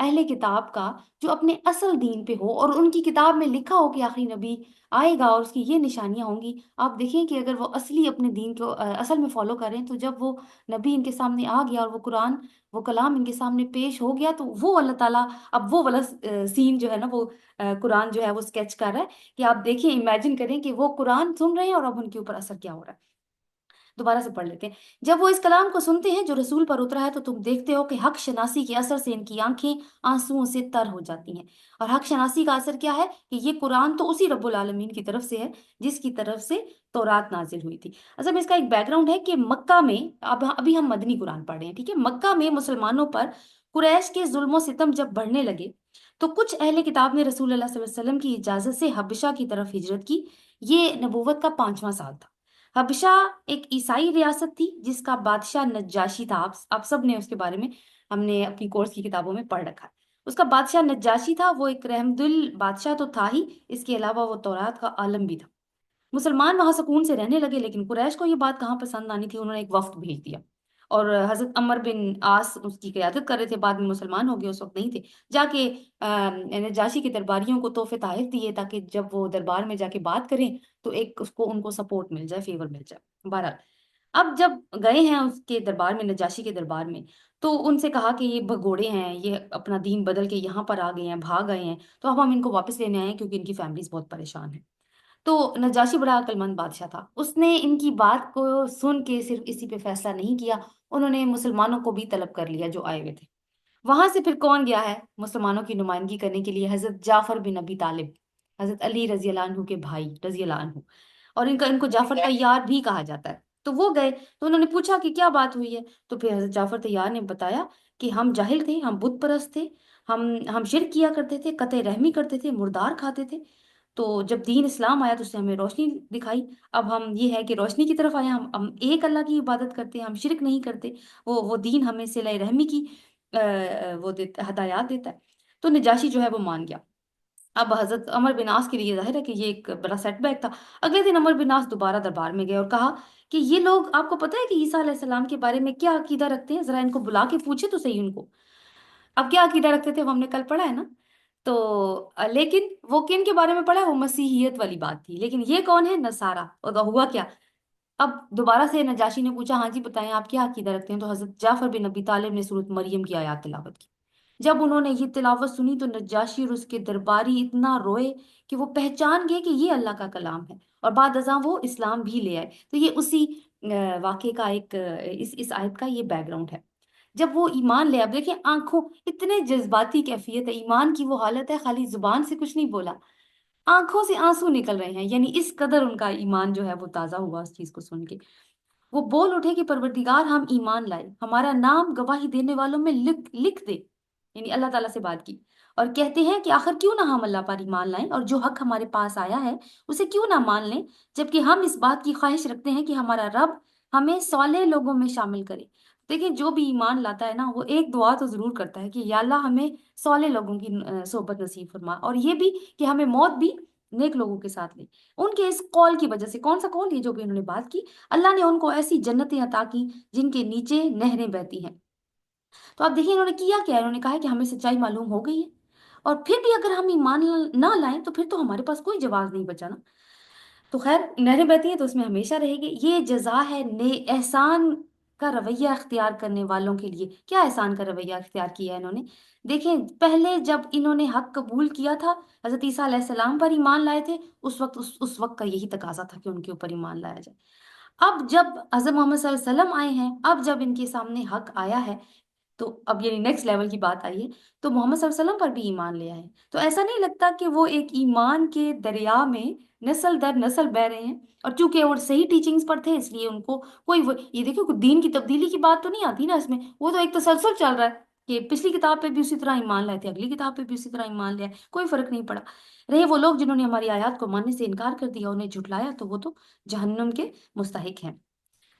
اہل کتاب کا جو اپنے اصل دین پہ ہو اور ان کی کتاب میں لکھا ہو کہ آخری نبی آئے گا اور اس کی یہ نشانیاں ہوں گی، آپ دیکھیں کہ اگر وہ اصلی اپنے دین کو اصل میں فالو کریں، تو جب وہ نبی ان کے سامنے آ گیا اور وہ قرآن، وہ کلام ان کے سامنے پیش ہو گیا، تو وہ اللہ تعالیٰ اب وہ والا سین جو ہے نا، وہ قرآن جو ہے وہ اسکیچ کر رہا ہے کہ آپ دیکھیں، امیجن کریں کہ وہ قرآن سن رہے ہیں اور اب ان کے اوپر اثر کیا ہو رہا ہے۔ دوبارہ سے پڑھ لیتے ہیں۔ جب وہ اس کلام کو سنتے ہیں جو رسول پر اترا ہے، تو تم دیکھتے ہو کہ حق شناسی کے اثر سے ان کی آنکھیں آنسوؤں سے تر ہو جاتی ہیں۔ اور حق شناسی کا اثر کیا ہے کہ یہ قرآن تو اسی رب العالمین کی طرف سے ہے جس کی طرف سے تورات نازل ہوئی تھی۔ اصل میں اس کا ایک بیک گراؤنڈ ہے کہ مکہ میں، ابھی ہم مدنی قرآن پڑھ رہے ہیں، ٹھیک ہے، مکہ میں مسلمانوں پر قریش کے ظلم و ستم جب بڑھنے لگے، تو کچھ اہل کتاب نے رسول اللہ صلی اللہ علیہ وسلم کی اجازت سے حبشہ کی طرف ہجرت کی۔ یہ نبوت کا 5واں سال تھا۔ حبشہ ایک عیسائی ریاست تھی جس کا بادشاہ نجاشی تھا۔ آپ سب نے اس کے بارے میں، ہم نے اپنی کورس کی کتابوں میں پڑھ رکھا ہے۔ اس کا بادشاہ نجاشی تھا، وہ ایک رحمد بادشاہ تو تھا ہی، اس کے علاوہ وہ تورات کا عالم بھی تھا۔ مسلمان وہاں سکون سے رہنے لگے، لیکن قریش کو یہ بات کہاں پسند آنی تھی، انہوں نے ایک وفد بھیج دیا، اور حضرت عمر بن عاص اس کی قیادت کر رہے تھے، بعد میں مسلمان ہو گئے، اس وقت نہیں تھے۔ جا کے نجاشی کے درباریوں کو تحفے تحائف دیے تاکہ جب وہ دربار میں جا کے بات کریں تو ایک ان کو سپورٹ مل جائے، فیور مل جائے۔ بہرحال اب جب گئے ہیں اس کے دربار میں، نجاشی کے دربار میں، تو ان سے کہا کہ یہ بھگوڑے ہیں، یہ اپنا دین بدل کے یہاں پر آ گئے ہیں، بھاگ گئے ہیں، تو اب ہم ان کو واپس لینے آئے ہیں کیونکہ ان کی فیملیز بہت پریشان ہیں۔ تو نجاشی بڑا عقل مند بادشاہ تھا، اس نے ان کی بات کو سن کے صرف اسی پہ فیصلہ نہیں کیا، انہوں نے مسلمانوں کو بھی طلب کر لیا جو آئے ہوئے تھے۔ وہاں سے پھر کون گیا ہے مسلمانوں کی نمائندگی کرنے کے لیے؟ حضرت جعفر بن ابی طالب، حضرت علی رضی اللہ عنہ کے بھائی رضی اللہ عنہ، اور ان کو جعفر طیار بھی کہا جاتا ہے۔ تو وہ گئے، تو انہوں نے پوچھا کہ کیا بات ہوئی ہے، تو پھر حضرت جعفر طیار نے بتایا کہ ہم جاہل تھے، ہم بت پرست تھے، ہم شرک کیا کرتے تھے، قطع رحمی کرتے تھے، مردار کھاتے تھے، تو جب دین اسلام آیا تو اس نے ہمیں روشنی دکھائی، اب ہم یہ ہے کہ روشنی کی طرف آئے، ہم ایک اللہ کی عبادت کرتے ہیں، ہم شرک نہیں کرتے، وہ دین ہمیں صلہ رحمی کی ہدایات دیتا ہے۔ تو نجاشی جو ہے وہ مان گیا۔ اب حضرت عمر بن عاص کے لیے ظاہر ہے کہ یہ ایک بڑا سیٹ بیک تھا۔ اگلے دن عمر بن عاص دوبارہ دربار میں گئے اور کہا کہ یہ لوگ، آپ کو پتہ ہے کہ عیسیٰ علیہ السلام کے بارے میں کیا عقیدہ رکھتے ہیں؟ ذرا ان کو بلا کے پوچھے تو صحیح ان کو۔ اب کیا عقیدہ رکھتے تھے وہ ہم نے کل پڑھا ہے نا، تو لیکن وہ کن کے بارے میں پڑھا ہے؟ وہ مسیحیت والی بات تھی، لیکن یہ کون ہے؟ نصارہ۔ اور ہوا کیا؟ اب دوبارہ سے نجاشی نے پوچھا، ہاں جی بتائیں آپ کیا عقیدہ رکھتے ہیں؟ تو حضرت جعفر بن ابی طالب نے سورۃ مریم کی آیات تلاوت کی۔ جب انہوں نے یہ تلاوت سنی تو نجاشی اور اس کے درباری اتنا روئے کہ وہ پہچان گئے کہ یہ اللہ کا کلام ہے، اور بعد ازاں وہ اسلام بھی لے آئے۔ تو یہ اسی واقعے کا ایک اس آیت کا یہ بیک گراؤنڈ ہے۔ جب وہ ایمان لے، اب دیکھیں آنکھوں، اتنے جذباتی کیفیت ہے، ایمان کی وہ حالت ہے، خالی زبان سے کچھ نہیں بولا، آنکھوں سے آنسو نکل رہے ہیں، یعنی اس قدر ان کا ایمان جو ہے وہ تازہ ہوا اس چیز کو سن کے۔ وہ بول اٹھے کہ پروردگار، ہم ایمان لائے، ہمارا نام گواہی دینے والوں میں لکھ دے، یعنی اللہ تعالیٰ سے بات کی، اور کہتے ہیں کہ آخر کیوں نہ ہم اللہ پر ایمان لائیں اور جو حق ہمارے پاس آیا ہے اسے کیوں نہ مان لیں، جبکہ ہم اس بات کی خواہش رکھتے ہیں کہ ہمارا رب ہمیں صالح لوگوں میں شامل کرے۔ دیکھیں جو بھی ایمان لاتا ہے نا، وہ ایک دعا تو ضرور کرتا ہے کہ یا اللہ ہمیں صالح لوگوں کی صحبت نصیب فرما، اور یہ بھی کہ ہمیں موت بھی نیک لوگوں کے ساتھ لے۔ ان کے اس قول کی وجہ سے، کون سا قول؟ یہ جو بھی انہوں نے بات کی، اللہ نے ان کو ایسی جنتیں عطا کی جن کے نیچے نہریں بہتی ہیں۔ تو آپ دیکھیں انہوں نے کیا کیا ہے، انہوں نے کہا ہے کہ ہمیں سچائی معلوم ہو گئی ہے، اور پھر بھی اگر ہم ایمان نہ لائیں تو پھر تو ہمارے پاس کوئی جواز نہیں بچا نا۔ تو خیر، نہریں بہتی ہیں تو اس میں ہمیشہ رہے گی، یہ جزا ہے احسان کا رویہ اختیار کرنے والوں کے لیے۔ کیا احسان کا رویہ اختیار کیا ہے انہوں نے؟ دیکھیں پہلے جب انہوں نے حق قبول کیا تھا، حضرت عیسیٰ علیہ السلام پر ایمان لائے تھے، اس وقت کا یہی تقاضا تھا کہ ان کے اوپر ایمان لایا جائے۔ اب جب حضرت محمد صلی اللہ علیہ وسلم آئے ہیں، اب جب ان کے سامنے حق آیا ہے، تو اب یعنی نیکسٹ لیول کی بات آئی ہے، تو محمد صلی اللہ علیہ وسلم پر بھی ایمان لے آئے۔ تو ایسا نہیں لگتا کہ وہ ایک ایمان کے دریا میں نسل در نسل بہ رہے ہیں، اور چونکہ وہ صحیح ٹیچنگز پر تھے اس لیے ان کو یہ دیکھو کوئی دین کی تبدیلی کی بات تو نہیں آتی نا اس میں، وہ تو ایک تسلسل چل رہا ہے کہ پچھلی کتاب پہ بھی اسی طرح ایمان لائے تھے، اگلی کتاب پہ بھی اسی طرح ایمان لیا، کوئی فرق نہیں پڑا۔ رہے وہ لوگ جنہوں نے ہماری آیات کو ماننے سے انکار کر دیا، انہیں جھٹلایا، تو وہ تو جہنم کے مستحق ہیں۔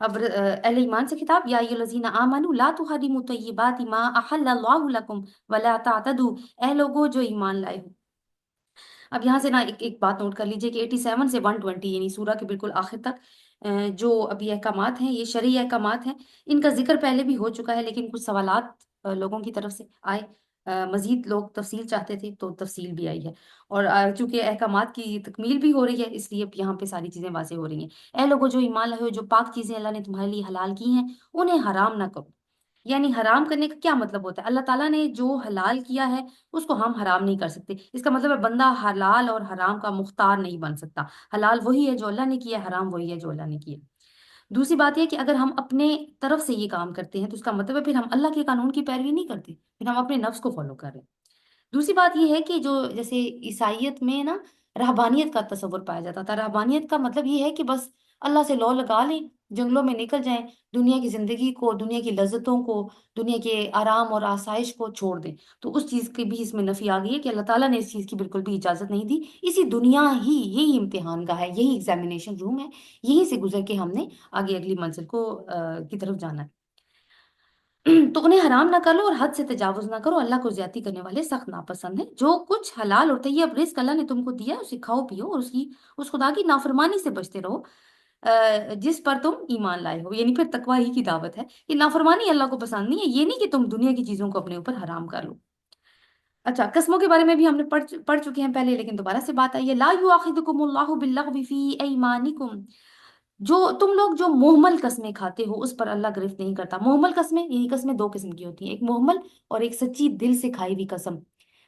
اب اہل ایمان سے خطاب، یا ایھا الذین آمنوا لا تحرموا طیبات ما احل اللہ لکم ولا تعتدوا، اے لوگوں جو ایمان لائے ہو۔ اب یہاں سے نا ایک بات نوٹ کر لیجئے کہ 87 سے 120 یعنی سورہ کے بالکل آخر تک جو ابھی احکامات ہیں، یہ شرعی احکامات ہیں، ان کا ذکر پہلے بھی ہو چکا ہے، لیکن کچھ سوالات لوگوں کی طرف سے آئے مزید لوگ تفصیل چاہتے تھے تو تفصیل بھی آئی ہے، اور چونکہ احکامات کی تکمیل بھی ہو رہی ہے، اس لیے اب یہاں پہ ساری چیزیں واضح ہو رہی ہیں۔ اے لوگوں جو ایمان لائے ہو، جو پاک چیزیں اللہ نے تمہارے لیے حلال کی ہیں انہیں حرام نہ کرو۔ یعنی حرام کرنے کا کیا مطلب ہوتا ہے؟ اللہ تعالیٰ نے جو حلال کیا ہے اس کو ہم حرام نہیں کر سکتے، اس کا مطلب ہے بندہ حلال اور حرام کا مختار نہیں بن سکتا۔ حلال وہی ہے جو اللہ نے کیا ہے، حرام وہی ہے جو اللہ نے کیا ہے۔ دوسری بات یہ کہ اگر ہم اپنے طرف سے یہ کام کرتے ہیں تو اس کا مطلب ہے پھر ہم اللہ کے قانون کی پیروی نہیں کرتے، پھر ہم اپنے نفس کو فالو کر رہے ہیں۔ دوسری بات یہ ہے کہ جو جیسے عیسائیت میں نا رہبانیت کا تصور پایا جاتا تھا، رہبانیت کا مطلب یہ ہے کہ بس اللہ سے لو لگا لیں، جنگلوں میں نکل جائیں، دنیا کی زندگی کو، دنیا کی لذتوں کو، دنیا کے آرام اور آسائش کو چھوڑ دیں۔ تو اس چیز کی بھی اس میں نفی آ گئی ہے کہ اللہ تعالیٰ نے اس چیز کی بالکل بھی اجازت نہیں دی۔ اسی دنیا ہی یہی امتحان گاہ ہے، یہی ایگزامینیشن روم ہے، یہیں سے گزر کے ہم نے آگے اگلی منزل کو کی طرف جانا ہے۔ تو انہیں حرام نہ کر لو اور حد سے تجاوز نہ کرو، اللہ کو زیادتی کرنے والے سخت ناپسند ہیں۔ جو کچھ حلال اور طیب رزق اللہ نے تم کو دیا ہے اسے کھاؤ پیو، اور اس خدا کی نافرمانی سے بچتے رہو جس پر تم ایمان لائے ہو۔ یعنی پھر تقوی ہی کی دعوت ہے کہ نافرمانی اللہ کو پسند نہیں ہے، یہ نہیں کہ تم دنیا کی چیزوں کو اپنے اوپر حرام کر لو۔ اچھا، قسموں کے بارے میں بھی ہم نے پڑھ چکے ہیں پہلے، لیکن دوبارہ سے بات آئی ہے۔ لا یؤاخذکم اللہ باللغو فی ایمانکم، جو تم لوگ جو محمل قسمیں کھاتے ہو اس پر اللہ گرفت نہیں کرتا۔ محمل قسمیں، یعنی قسمیں دو قسم کی ہوتی ہیں، ایک محمل اور ایک سچی دل سے کھائی ہوئی قسم۔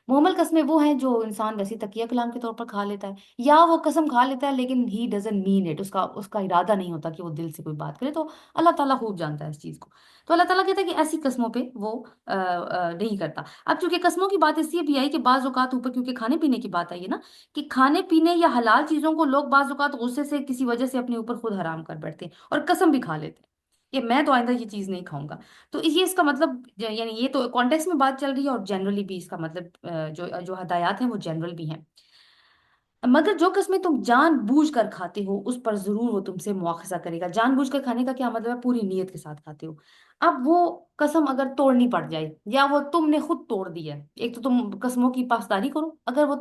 محمل قسمیں وہ ہیں جو انسان ویسے تکیہ کلام کے طور پر کھا لیتا ہے، یا وہ قسم کھا لیتا ہے لیکن ہی ڈزنٹ مین اٹ، اس کا ارادہ نہیں ہوتا کہ وہ دل سے کوئی بات کرے، تو اللہ تعالیٰ خوب جانتا ہے اس چیز کو۔ تو اللہ تعالیٰ کہتا ہے کہ ایسی قسموں پہ وہ نہیں کرتا۔ اب چونکہ قسموں کی بات اس لیے بھی آئی کہ بعض اوقات اوپر کیونکہ کھانے پینے کی بات آئی ہے نا، کہ کھانے پینے یا حلال چیزوں کو لوگ بعض اوقات غصے سے کسی وجہ سے اپنے اوپر خود حرام کر بیٹھتے ہیں اور قسم بھی کھا لیتے ہیں کہ میں تو آئندہ یہ چیز نہیں کھاؤں گا۔ تو یہ اس کا مطلب یعنی یہ تو کانٹیکس میں بات چل رہی ہے، اور جنرلی بھی اس کا مطلب جو جو ہدایات ہیں وہ جنرل بھی ہیں۔ مگر جو قسمیں تم جان بوجھ کر کھاتے ہو اس پر ضرور وہ تم سے مواخذہ کرے گا۔ جان بوجھ کر کھانے کا کیا مطلب ہے؟ پوری نیت کے ساتھ کھاتے ہو۔ اب وہ قسم اگر توڑنی پڑ جائے یا وہ تم نے خود توڑ دی ہے، ایک تو تم قسموں کی پاسداری کرو، اگر وہ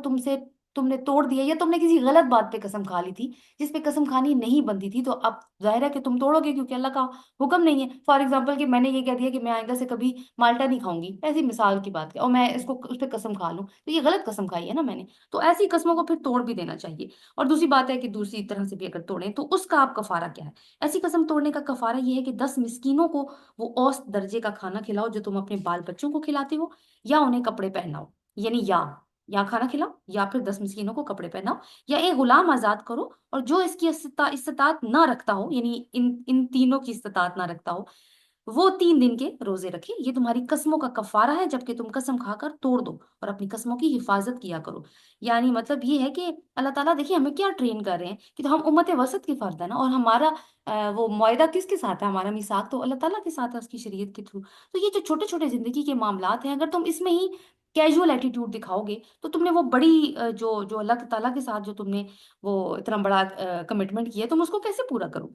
تم نے توڑ دیا یا تم نے کسی غلط بات پہ قسم کھا لی تھی جس پہ قسم کھانی نہیں بنتی تھی، تو اب ظاہر ہے کہ تم توڑو گے کیونکہ اللہ کا حکم نہیں ہے۔ فار ایگزامپل کہ میں نے یہ کہہ دیا کہ میں آئندہ سے کبھی مالٹا نہیں کھاؤں گی، ایسی مثال کی بات ہے، اور میں اس پہ قسم کھا لوں تو یہ غلط قسم کھائی ہے نا میں نے، تو ایسی قسموں کو پھر توڑ بھی دینا چاہیے۔ اور دوسری بات ہے کہ دوسری طرح سے بھی اگر توڑیں تو اس کا آپ کفارہ کیا ہے؟ ایسی قسم توڑنے کا کفارہ یہ ہے کہ 10 مسکینوں کو وہ اوسط درجے کا کھانا کھلاؤ جو تم اپنے بال بچوں کو کھلاتے ہو، یا انہیں کپڑے پہناؤ، یعنی یا کھانا کھلاؤ یا پھر 10 مسکینوں کو کپڑے پہناؤ، یا ایک غلام آزاد کرو، اور جو اس کی استطاعت نہ رکھتا ہو، یعنی ان تینوں کی استطاعت نہ رکھتا ہو، وہ 3 دن کے روزے رکھے۔ یہ تمہاری قسموں کا کفارہ ہے جبکہ تم قسم کھا کر توڑ دو، اور اپنی قسموں کی حفاظت کیا کرو۔ یعنی مطلب یہ ہے کہ اللہ تعالیٰ دیکھیے ہمیں کیا ٹرین کر رہے ہیں کہ تو ہم امت وسط کی فرد ہے نا، اور ہمارا وہ معاہدہ کس کے ساتھ ہے؟ ہمارا میثاق تو اللہ تعالیٰ کے ساتھ ہے اس کی شریعت کے تھرو۔ تو یہ جو چھوٹے چھوٹے زندگی کے معاملات ہیں، اگر تم اس میں ہی کیجول ایٹیٹیوڈ دکھاؤ گے تو تم نے وہ بڑی جو اللہ تعالیٰ کے ساتھ جو تم نے وہ اتنا بڑا کمٹمنٹ کیا ہے، تم اس کو کیسے پورا کرو گے؟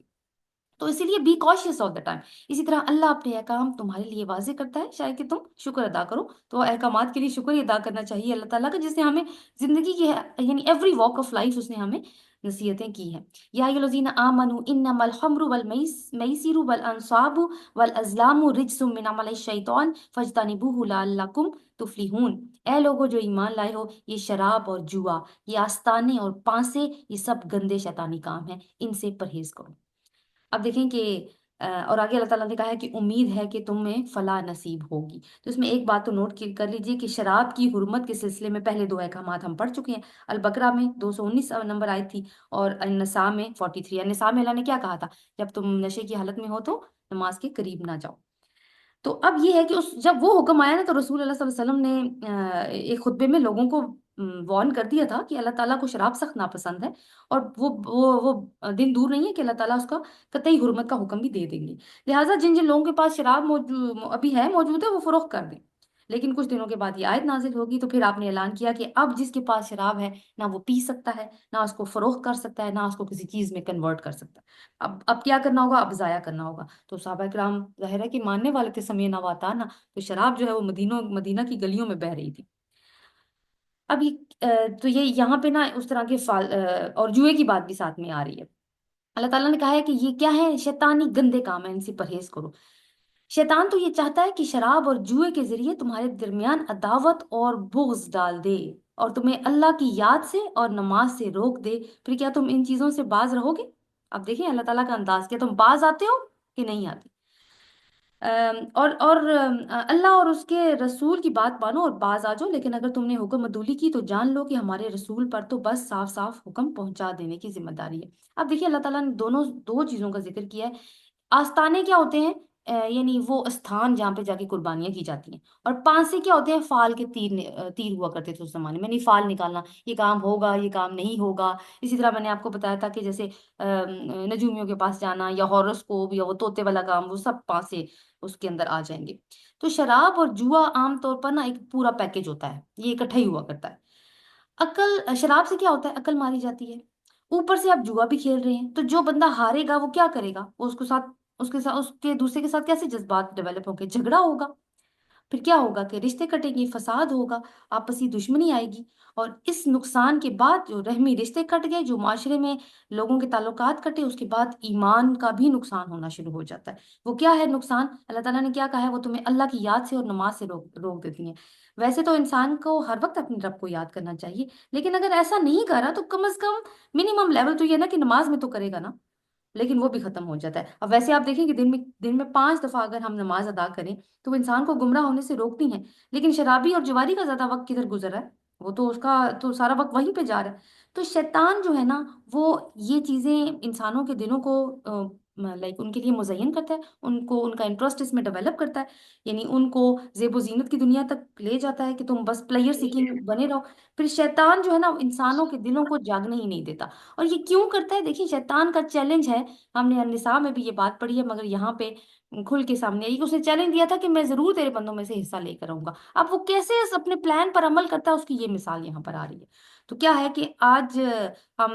تو اسی لیے be cautious all the time. اسی طرح اللہ اپنے احکام تمہارے لیے واضح کرتا ہے شاید کہ تم شکر ادا کرو، تو احکامات کے لیے شکر ہی ادا کرنا چاہیے اللہ تعالیٰ کا، جس نے ہمیں زندگی کی یعنی ایوری واک آف لائف اس نے ہمیں نصیحتیں کی ہیں۔ یا ایھا الذین آمنوا انما الخمر والمیسر والانصاب والازلام رجس من عمل الشیطان فاجتنبوہ لعلکم تفلحون۔ اے لوگوں جو ایمان لائے ہو، یہ شراب اور جوا، یہ آستانے اور پانسے، یہ سب گندے شیطانی کام ہیں، ان سے پرہیز کرو۔ اب دیکھیں کہ اور آگے اللہ تعالیٰ نے کہا ہے کہ امید ہے کہ تمہیں فلاح نصیب ہوگی۔ تو اس میں ایک بات تو نوٹ کر لیجئے کہ شراب کی حرمت کے سلسلے میں پہلے 2 احکامات ہم پڑھ چکے ہیں۔ البقرہ میں 219 نمبر آیت تھی، اور النساء میں 43۔ النساء میں اللہ نے کیا کہا تھا؟ جب تم نشے کی حالت میں ہو تو نماز کے قریب نہ جاؤ۔ تو اب یہ ہے کہ جب وہ حکم آیا نا تو رسول اللہ صلی اللہ علیہ وسلم نے ایک خطبے میں لوگوں کو وارن کر دیا تھا کہ اللہ تعالیٰ کو شراب سخت ناپسند ہے، اور وہ دن دور نہیں ہے کہ اللہ تعالیٰ اس کا قطعی حرمت کا حکم بھی دے دیں گے۔ لہٰذا جن جن لوگوں کے پاس شراب ابھی موجود ہے وہ فروخت کر دیں، لیکن کچھ دنوں کے بعد یہ آیت نازل ہوگی تو پھر آپ نے اعلان کیا کہ اب جس کے پاس شراب ہے نہ وہ پی سکتا ہے، نہ اس کو فروخت کر سکتا ہے، نہ اس کو کسی چیز میں کنورٹ کر سکتا ہے۔ اب کیا کرنا ہوگا؟ اب ضائع کرنا ہوگا۔ تو صحابہ کرام ظاہر ہے کہ ماننے والے تھے، سمیعنا واطعنا، تو شراب جو ہے وہ مدینہ کی گلیوں میں بہہ رہی تھی۔ اب تو یہ یہاں پہ نا اس طرح کے اور جوئے کی بات بھی ساتھ میں آ رہی ہے۔ اللہ تعالیٰ نے کہا ہے کہ یہ کیا ہے؟ شیطانی گندے کام ہے، ان سے پرہیز کرو۔ شیطان تو یہ چاہتا ہے کہ شراب اور جوئے کے ذریعے تمہارے درمیان عداوت اور بغض ڈال دے، اور تمہیں اللہ کی یاد سے اور نماز سے روک دے۔ پھر کیا تم ان چیزوں سے باز رہو گے؟ اب دیکھیں اللہ تعالیٰ کا انداز، کیا تم باز آتے ہو کہ نہیں آتے؟ اللہ اور اس کے رسول کی بات مانو اور باز آ جاؤ، لیکن اگر تم نے حکم عدولی کی تو جان لو کہ ہمارے رسول پر تو بس صاف صاف حکم پہنچا دینے کی ذمہ داری ہے۔ اب دیکھیے اللہ تعالیٰ نے دو چیزوں کا ذکر کیا ہے۔ آستانے کیا ہوتے ہیں؟ یعنی وہ استھان جہاں پہ جا کے قربانیاں کی جاتی ہیں۔ اور پانسے کیا ہوتے ہیں؟ فال کے تیر ہوا کرتے تھے اس زمانے میں، نہیں فال نکالنا، یہ کام ہوگا یہ کام نہیں ہوگا۔ اسی طرح میں نے آپ کو بتایا تھا کہ جیسے نجومیوں کے پاس جانا یا ہاروسکوپ یا وہ طوطے والا کام، وہ سب پانسے اس کے اندر آ جائیں گے۔ تو شراب اور جوا عام طور پر نا ایک پورا پیکج ہوتا ہے، یہ اکٹھا ہی ہوا کرتا ہے۔ شراب سے کیا ہوتا ہے؟ عقل ماری جاتی ہے، اوپر سے آپ جوا بھی کھیل رہے ہیں، تو جو بندہ ہارے گا وہ کیا کرے گا؟ وہ اس کے دوسرے کے ساتھ کیسے جذبات ڈیولپ ہوں گے؟ جھگڑا ہوگا، پھر کیا ہوگا کہ رشتے کٹیں گے، فساد ہوگا، آپسی دشمنی آئے گی۔ اور اس نقصان کے بعد جو رحمی رشتے کٹ گئے، جو معاشرے میں لوگوں کے تعلقات کٹے، اس کے بعد ایمان کا بھی نقصان ہونا شروع ہو جاتا ہے۔ وہ کیا ہے نقصان؟ اللہ تعالیٰ نے کیا کہا ہے؟ وہ تمہیں اللہ کی یاد سے اور نماز سے روک دیتی ہیں۔ ویسے تو انسان کو ہر وقت اپنے رب کو یاد کرنا چاہیے، لیکن اگر ایسا نہیں کرا تو کم از کم منیمم لیول تو یہ نا کہ نماز میں تو کرے گا نا، لیکن وہ بھی ختم ہو جاتا ہے۔ اب ویسے آپ دیکھیں کہ دن میں 5 دفعہ اگر ہم نماز ادا کریں تو وہ انسان کو گمراہ ہونے سے روکتی ہیں، لیکن شرابی اور جواری کا زیادہ وقت کدھر گزر رہا ہے؟ وہ تو اس کا تو سارا وقت وہیں پہ جا رہا ہے۔ تو شیطان جو ہے نا، وہ یہ چیزیں انسانوں کے دلوں کو لائک ان کے لیے مزین کرتا ہے، ان کا انٹرسٹ اس میں ڈیولپ کرتا ہے، یعنی ان کو زیب و زینت کی دنیا تک لے جاتا ہے کہ تم بس پلیئر سیکنگ بنے رہو۔ پھر شیطان جو ہے نا انسانوں کے دلوں کو جاگنے ہی نہیں دیتا۔ اور یہ کیوں کرتا ہے؟ دیکھیں شیطان کا چیلنج ہے، ہم نے النساء میں بھی یہ بات پڑھی ہے، مگر یہاں پہ کھل کے سامنے آئی کہ اس نے چیلنج دیا تھا کہ میں ضرور تیرے بندوں میں سے حصہ لے کر آؤں گا۔ اب وہ کیسے اپنے پلان پر عمل کرتا ہے، اس کی یہ مثال یہاں پر آ رہی ہے۔ تو کیا ہے کہ آج ہم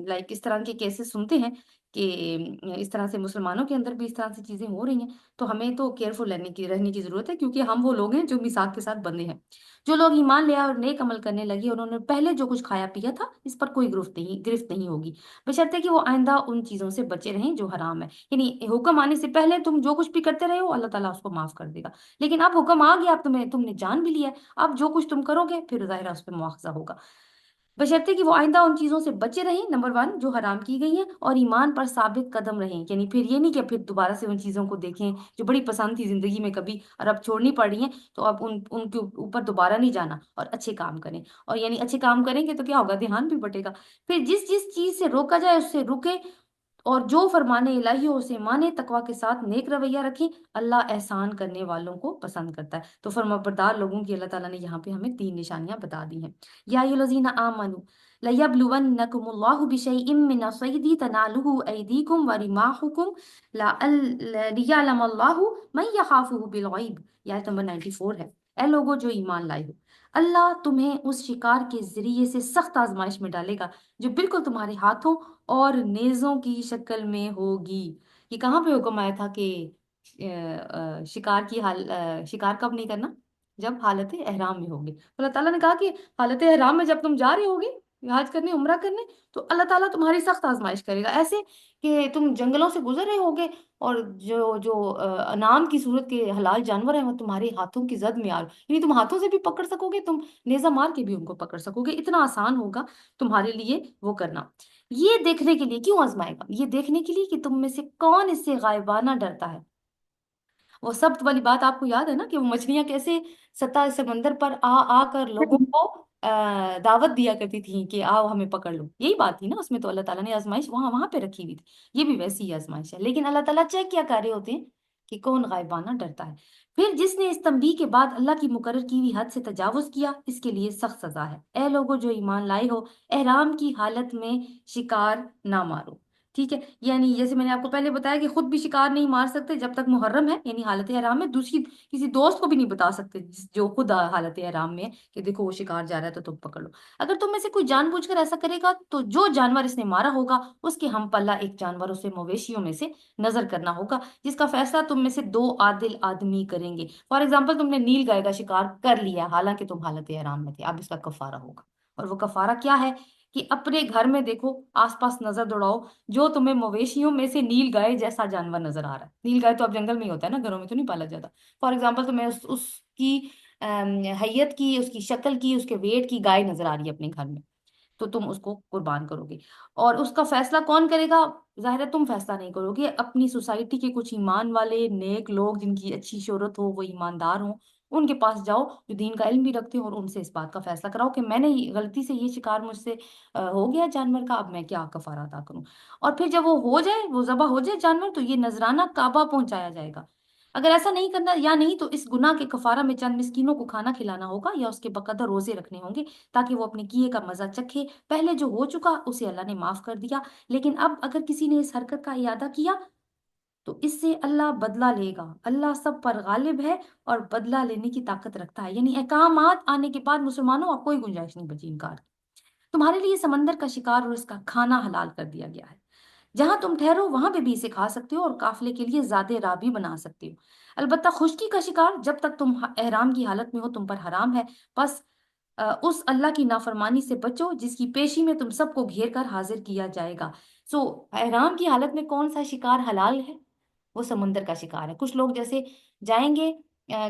لائک اس طرح کے کیسز سنتے ہیں کہ اس طرح سے مسلمانوں کے اندر بھی اس طرح سے چیزیں ہو رہی ہیں۔ تو ہمیں تو کیئرفل رہنے کی ضرورت ہے، کیونکہ ہم وہ لوگ ہیں جو میثاق کے ساتھ بندھے ہیں۔ جو لوگ ایمان لے آئے اور نیک عمل کرنے لگے، انہوں نے پہلے جو کچھ کھایا پیا تھا اس پر کوئی گرفت نہیں ہوگی، بشرطے کہ وہ آئندہ ان چیزوں سے بچے رہیں جو حرام ہے۔ یعنی حکم آنے سے پہلے تم جو کچھ بھی کرتے رہے ہو اللہ تعالیٰ اس کو معاف کر دے گا، لیکن اب حکم آ گیا، اب تم نے جان بھی لیا ہے، اب جو کچھ تم کرو گے پھر ظاہرہ اس پہ مواخذہ ہوگا، بشرطے کہ وہ آئندہ ان چیزوں سے بچے رہیں، نمبر 1 جو حرام کی گئی ہیں، اور ایمان پر ثابت قدم رہیں۔ یعنی پھر یہ نہیں کہ پھر دوبارہ سے ان چیزوں کو دیکھیں جو بڑی پسند تھی زندگی میں کبھی اور اب چھوڑنی پڑ رہی ہیں، تو اب ان کے اوپر دوبارہ نہیں جانا اور اچھے کام کریں۔ اور یعنی اچھے کام کریں گے تو کیا ہوگا؟ دھیان بھی بٹے گا۔ پھر جس چیز سے روکا جائے اس سے رکے، اور جو فرمان الہی ہو اسے مانے، تقوی کے ساتھ نیک رویہ رکھیں، اللہ احسان کرنے والوں کو پسند کرتا ہے۔ تو فرمانبردار لوگوں کی اللہ تعالیٰ نے یہاں پہ ہمیں 3 نشانیاں بتا دی ہیں۔ یا ایھا الذین آمنوا لیبلونکم اللہ بشیء من الصید تنالہ ایدیکم ورماحکم لیعلم اللہ من یخافہ بالغیب، یہ آیت نمبر 94 ہے۔ اے لوگوں جو ایمان لائے ہو، اللہ تمہیں اس شکار کے ذریعے سے سخت آزمائش میں ڈالے گا جو بالکل تمہارے ہاتھوں اور نیزوں کی شکل میں ہوگی۔ یہ کہاں پہ حکم آیا تھا کہ شکار کب نہیں کرنا؟ جب حالت احرام میں ہوگے۔ اللہ تعالیٰ نے کہا کہ حالت احرام میں جب تم جا رہے ہوگے حج کرنے، عمرہ کرنے، تو اللہ تعالیٰ تمہاری سخت آزمائش کرے گا، ایسے کہ تم جنگلوں سے گزر رہے ہوگے اور جو انعام کی صورت کے حلال جانور ہیں وہ تمہارے ہاتھوں کی زد میں یعنی تم ہاتھوں سے بھی پکڑ سکو گے، تم نیزہ مار کے بھی ان کو پکڑ سکو گے، اتنا آسان ہوگا تمہارے لیے وہ کرنا۔ یہ دیکھنے کے لیے کیوں آزمائے گا؟ یہ دیکھنے کے لیے کہ تم میں سے کون اس سے غائبانہ ڈرتا ہے۔ وہ سبت والی بات آپ کو یاد ہے نا کہ وہ مچھلیاں کیسے سطح سمندر پر آ کر لوگوں کو دعوت دیا کرتی تھیں کہ آؤ ہمیں پکڑ لو، یہی بات تھی نا اس میں۔ تو اللہ تعالیٰ نے آزمائش وہاں پہ رکھی ہوئی تھی، یہ بھی ویسی ہی آزمائش ہے، لیکن اللہ تعالیٰ چیک کیا کر رہے ہوتے ہیں کہ کون غائبانہ ڈرتا ہے۔ پھر جس نے اس تنبیہ کے بعد اللہ کی مقرر کی ہوئی حد سے تجاوز کیا، اس کے لیے سخت سزا ہے۔ اے لوگوں جو ایمان لائے ہو، احرام کی حالت میں شکار نہ مارو، ٹھیک ہے؟ یعنی جیسے میں نے آپ کو پہلے بتایا کہ خود بھی شکار نہیں مار سکتے جب تک محرم ہے، یعنی حالت احرام میں، دوسری کسی دوست کو بھی نہیں بتا سکتے جو خود حالت احرام میں ہے کہ دیکھو وہ شکار جا رہا ہے تو تم پکڑ لو۔ اگر تم میں سے کوئی جان بوجھ کر ایسا کرے گا تو جو جانور اس نے مارا ہوگا اس کے ہم پلہ ایک جانور اسے مویشیوں میں سے نظر کرنا ہوگا، جس کا فیصلہ تم میں سے 2 عادل آدمی کریں گے۔ فار ایگزامپل تم نے نیل گائے کا شکار کر لیا حالانکہ تم حالت احرام میں تھے، اب اس کا کفارہ ہوگا، اور وہ کفارہ کیا ہے کہ اپنے گھر میں دیکھو، آس پاس نظر دوڑاؤ، جو تمہیں مویشیوں میں سے نیل گائے جیسا جانور نظر آ رہا ہے. نیل گائے تو اب جنگل میں ہی ہوتا ہے نا، گھروں میں تو نہیں پالا جاتا. فار ایگزامپل تمہیں اس کی حیت کی، اس کی شکل کی، اس کے ویٹ کی گائے نظر آ رہی ہے اپنے گھر میں، تو تم اس کو قربان کرو گے. اور اس کا فیصلہ کون کرے گا؟ ظاہر ہے تم فیصلہ نہیں کرو گے، اپنی سوسائٹی کے کچھ ایمان والے نیک لوگ جن کی اچھی شہرت ہو، وہ ایماندار ہوں، ان کے پاس جاؤ جو دین کا علم بھی رکھتے ہو، اور ان سے اس بات کا فیصلہ کراؤ کہ میں نے غلطی سے یہ شکار مجھ سے ہو گیا جانور کا، اب میں کیا کفارہ ادا کروں. اور پھر جب وہ ہو جائے، وہ ذبح ہو جائے جانور، تو یہ نذرانہ کعبہ پہنچایا جائے گا. اگر ایسا نہیں کرنا یا نہیں، تو اس گناہ کے کفارہ میں چند مسکینوں کو کھانا کھلانا ہوگا، یا اس کے بقدر روزے رکھنے ہوں گے تاکہ وہ اپنے کیے کا مزہ چکھے. پہلے جو ہو چکا اسے اللہ نے معاف کر دیا، لیکن اب اگر کسی نے اس حرکت کا اعادہ کیا تو اس سے اللہ بدلہ لے گا. اللہ سب پر غالب ہے اور بدلہ لینے کی طاقت رکھتا ہے. یعنی احکامات آنے کے بعد مسلمانوں اب کوئی گنجائش نہیں بچی انکار کی. تمہارے لیے سمندر کا شکار اور اس کا کھانا حلال کر دیا گیا ہے. جہاں تم ٹھہرو وہاں پہ بھی اسے کھا سکتے ہو، اور قافلے کے لیے زیادہ راہ بھی بنا سکتے ہو. البتہ خشکی کا شکار جب تک تم احرام کی حالت میں ہو تم پر حرام ہے. بس اس اللہ کی نافرمانی سے بچو جس کی پیشی میں تم سب کو گھیر کر حاضر کیا جائے گا. سو احرام کی حالت میں کون سا شکار حلال ہے؟ وہ سمندر کا شکار ہے. کچھ لوگ جیسے جائیں گے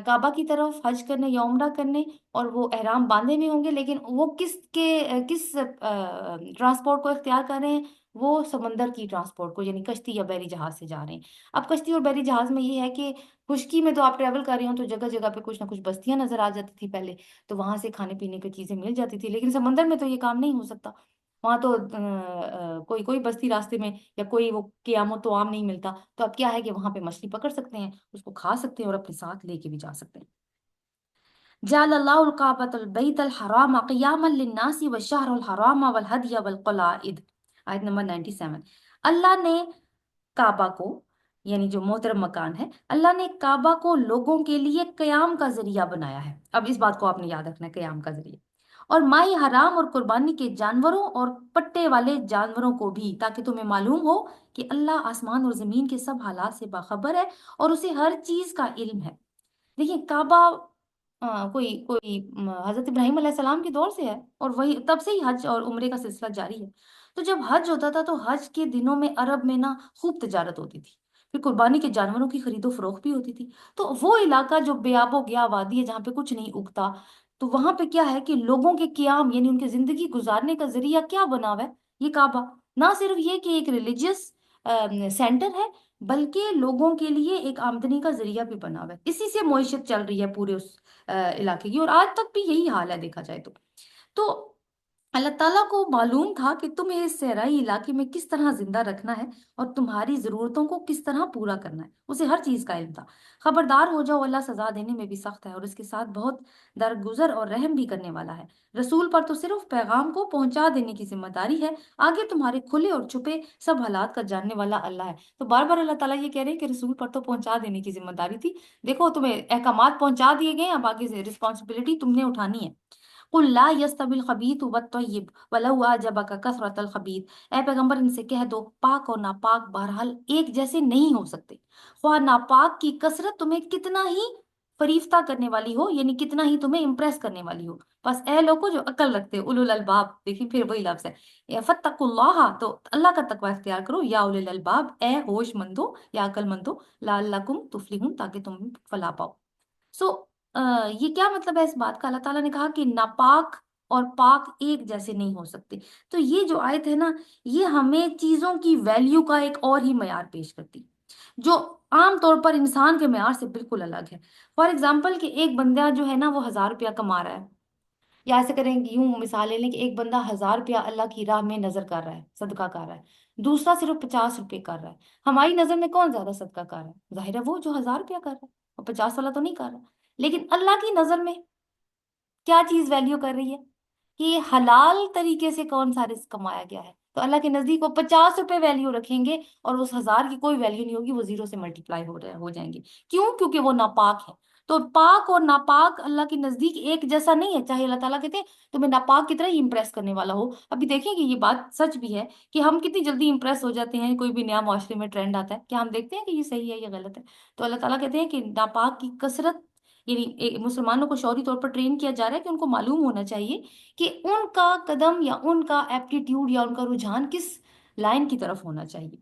کعبہ کی طرف حج کرنے یا عمرہ کرنے، اور وہ احرام باندھے ہوئے ہوں گے، لیکن وہ کس ٹرانسپورٹ کو اختیار کر رہے ہیں؟ وہ سمندر کی ٹرانسپورٹ کو، یعنی کشتی یا بحری جہاز سے جا رہے ہیں. اب کشتی اور بحری جہاز میں یہ ہے کہ خشکی میں تو آپ ٹریول کر رہے ہو تو جگہ جگہ پہ کچھ نہ کچھ بستیاں نظر آ جاتی تھی پہلے، تو وہاں سے کھانے پینے کی چیزیں مل جاتی تھی. لیکن سمندر میں تو یہ کام نہیں ہو سکتا. وہاں تو کوئی کوئی بستی راستے میں یا کوئی وہ قیامت تو عام نہیں ملتا. تو اب کیا ہے کہ وہاں پہ مچھلی پکڑ سکتے ہیں، اس کو کھا سکتے ہیں، اور اپنے ساتھ لے کے بھی جا سکتے ہیں. جعل اللہ الکعبۃ البیت الحرام قیاما للناس والشہر الحرام والہدی والقلائد. آیت نمبر 97. اللہ نے کعبہ کو، یعنی جو محترم مکان ہے، اللہ نے کعبہ کو لوگوں کے لیے قیام کا ذریعہ بنایا ہے. اب اس بات کو آپ نے یاد رکھنا ہے، قیام کا ذریعہ. اور ماہ حرام اور قربانی کے جانوروں اور پٹے والے جانوروں کو بھی، تاکہ تمہیں معلوم ہو کہ اللہ آسمان اور زمین کے سب حالات سے باخبر ہے اور اسے ہر چیز کا علم ہے. دیکھیں کعبہ کوئی کوئی حضرت ابراہیم علیہ السلام کے دور سے ہے، اور وہی تب سے ہی حج اور عمرے کا سلسلہ جاری ہے. تو جب حج ہوتا تھا تو حج کے دنوں میں عرب میں نا خوب تجارت ہوتی تھی، پھر قربانی کے جانوروں کی خرید و فروخت بھی ہوتی تھی. تو وہ علاقہ جو بے آب و گیا وادی ہے، جہاں پہ کچھ نہیں اگتا، تو وہاں پہ کیا ہے کہ لوگوں کے قیام یعنی ان کے زندگی گزارنے کا ذریعہ کیا بنا ہوا ہے؟ یہ کعبہ. نہ صرف یہ کہ ایک ریلیجیس سینٹر ہے، بلکہ لوگوں کے لیے ایک آمدنی کا ذریعہ بھی بنا ہوا ہے. اسی سے معیشت چل رہی ہے پورے اس علاقے کی، اور آج تک بھی یہی حال ہے دیکھا جائے تو اللہ تعالیٰ کو معلوم تھا کہ تمہیں اس صحرائی علاقے میں کس طرح زندہ رکھنا ہے اور تمہاری ضرورتوں کو کس طرح پورا کرنا ہے. اسے ہر چیز کا علم تھا. خبردار ہو جاؤ، اللہ سزا دینے میں بھی سخت ہے، اور اس کے ساتھ بہت درگزر اور رحم بھی کرنے والا ہے. رسول پر تو صرف پیغام کو پہنچا دینے کی ذمہ داری ہے، آگے تمہارے کھلے اور چھپے سب حالات کا جاننے والا اللہ ہے. تو بار بار اللہ تعالیٰ یہ کہہ رہے ہیں کہ رسول پر تو پہنچا دینے کی ذمہ داری تھی. دیکھو تمہیں احکامات پہنچا دیے گئے، اب آگے سے رسپانسبلٹی تم نے اٹھانی ہے. قل لا يستوي الخبيث والطيب ولو اعجبك كثرة الخبيث. اے پیغمبر ان سے کہہ دو پاک اور ناپاک بہرحال ایک جیسے نہیں ہو سکتے، خواہ ناپاک کی کثرت تمہیں کتنا ہی فریفتہ کرنے والی ہو، یعنی کتنا ہی تمہیں امپریس کرنے والی ہو. بس اے لوگوں جو عقل رکھتے ہو، اولو الالباب، دیکھیں پھر وہی لفظ ہے، فتقوا اللہ، تو اللہ کا تقوی اختیار کرو، یا اولو الالباب، اے ہوش مندو یا عقل مندو، لعلکم تفلحون، تاکہ تم فلاح پاؤ. سو یہ کیا مطلب ہے اس بات کا؟ اللہ تعالیٰ نے کہا کہ ناپاک اور پاک ایک جیسے نہیں ہو سکتے. تو یہ جو آیت ہے نا، یہ ہمیں چیزوں کی ویلیو کا ایک اور ہی معیار پیش کرتی، جو عام طور پر انسان کے معیار سے بالکل الگ ہے. فار ایگزامپل کہ ایک بندہ جو ہے نا وہ 1000 روپیہ کما رہا ہے، یا ایسے کریں کہ یوں مثال لے لیں کہ ایک بندہ 1000 روپیہ اللہ کی راہ میں نظر کر رہا ہے، صدقہ کر رہا ہے، دوسرا صرف 50 روپے کر رہا ہے. ہماری نظر میں کون زیادہ صدقہ کر رہا ہے؟ ظاہر ہے وہ جو 1000 روپیہ کر رہا ہے، اور 50 والا تو نہیں کر رہا. لیکن اللہ کی نظر میں کیا چیز ویلیو کر رہی ہے کہ یہ حلال طریقے سے کون سا رزق کمایا گیا ہے. تو اللہ کے نزدیک وہ 50 روپے ویلیو رکھیں گے، اور اس 1000 کی کوئی ویلیو نہیں ہوگی، وہ زیرو سے ملٹیپلائی ہو جائیں گے. کیوں؟ کیونکہ وہ ناپاک ہے. تو پاک اور ناپاک اللہ کے نزدیک ایک جیسا نہیں ہے، چاہے اللہ تعالیٰ کہتے ہیں تمہیں ناپاک کی طرح ہی امپریس کرنے والا ہو. ابھی دیکھیں کہ یہ بات سچ بھی ہے کہ ہم کتنی جلدی امپریس ہو جاتے ہیں. کوئی بھی نیا معاشرے میں ٹرینڈ آتا ہے، کیا ہم دیکھتے ہیں کہ یہ صحیح ہے یہ غلط ہے؟ تو اللہ تعالیٰ کہتے ہیں کہ ناپاک کی کثرت یعنی مسلمانوں کو شعوری طور پر ٹرین کیا جا رہا ہے کہ ان کو معلوم ہونا چاہیے کہ ان کا قدم یا ان کا ایپٹیٹیوڈ یا ان کا رجحان کس لائن کی طرف ہونا چاہیے،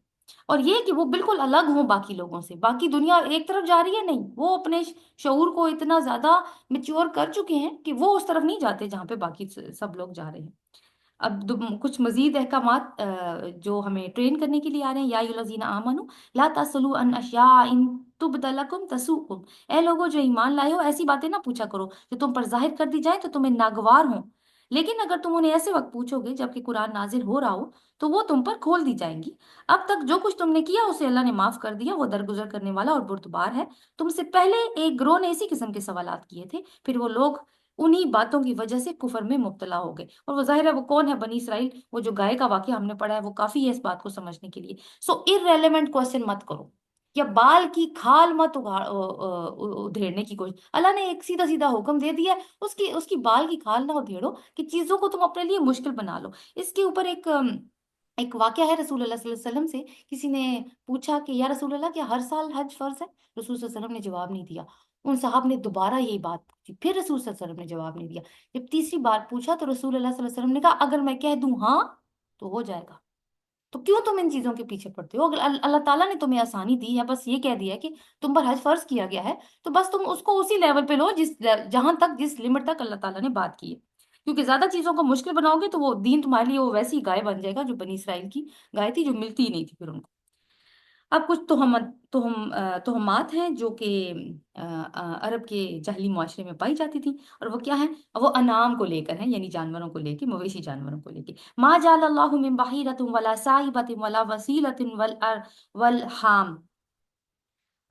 اور یہ کہ وہ بالکل الگ ہوں باقی لوگوں سے۔ باقی دنیا ایک طرف جا رہی ہے، نہیں، وہ اپنے شعور کو اتنا زیادہ میچور کر چکے ہیں کہ وہ اس طرف نہیں جاتے جہاں پہ باقی سب لوگ جا رہے ہیں۔ اب کچھ مزید احکامات جو ہمیں ٹرین کرنے کے لیے آ رہے ہیں۔ یا ایھا الذین آمنوا لا تسألوا عن اشیاء ان تبد لکم تسؤکم، اے لوگوں جو ایمان لائے ہو ایسی باتیں نہ پوچھا کرو جو تم پر ظاہر کر دی جائیں تو تمہیں ناگوار ہوں، لیکن اگر تم انہیں ایسے وقت پوچھو گے جبکہ قرآن نازل ہو رہا ہو تو وہ تم پر کھول دی جائیں گی۔ اب تک جو کچھ تم نے کیا اسے اللہ نے معاف کر دیا، وہ درگزر کرنے والا اور بردبار ہے۔ تم سے پہلے ایک گروہ نے اسی قسم کے سوالات کیے تھے، پھر وہ لوگ انہی باتوں کی وجہ سے کفر میں مبتلا ہو گئے۔ اور وہ ظاہر ہے وہ کون ہے؟ بنی اسرائیل۔ وہ جو گائے کا واقعہ ہم نے پڑھا ہے وہ کافی ہے اس بات کو سمجھنے کے لیے۔ سو irrelevant کوشچن مت کرو، یا بال کی کھال مت ادھیڑنے کی کوشش۔ اللہ نے ایک سیدھا سیدھا حکم دے دیا ہے، اس کی بال کی کھال نہ ادھیڑو کہ چیزوں کو تم اپنے لیے مشکل بنا لو۔ اس کے اوپر ایک واقعہ ہے رسول اللہ صلی اللہ علیہ وسلم سے۔ کسی نے پوچھا کہ یا رسول اللہ کیا ہر سال حج فرض ہے؟ رسول صلی اللہ علیہ وسلم نے جواب نہیں دیا۔ ان صاحب نے دوبارہ یہی بات پوچھی، پھر رسول صلی اللہ علیہ وسلم نے جواب نہیں دیا۔ جب تیسری بار پوچھا تو رسول اللہ صلی اللہ علیہ وسلم نے کہا اگر میں کہہ دوں ہاں تو ہو جائے گا، تو کیوں تم ان چیزوں کے پیچھے پڑتے ہو؟ اگر اللہ تعالیٰ نے تمہیں آسانی دی ہے، بس یہ کہہ دیا ہے کہ تم پر حج فرض کیا گیا ہے، تو بس تم اس کو اسی لیول پہ لو جہاں تک، جس لمٹ تک اللہ تعالیٰ نے بات کی ہے۔ کیونکہ زیادہ چیزوں کو مشکل بناؤ گے تو وہ دین تمہارے لیے وہ ویسی گائے بن جائے گا جو بنی اسرائیل کی گائے تھی، جو ملتی ہی نہیں تھی پھر ان کو۔ اب کچھ تہمات ہیں جو کہ عرب کے جاہلی معاشرے میں پائی جاتی تھی، اور وہ کیا ہیں؟ وہ انعام کو لے کر ہیں، یعنی جانوروں کو لے کے، مویشی جانوروں کو لے کے۔ ما جعل اللہ من بحیرۃ ولا صاحبۃ ولا وسیلۃ والحام،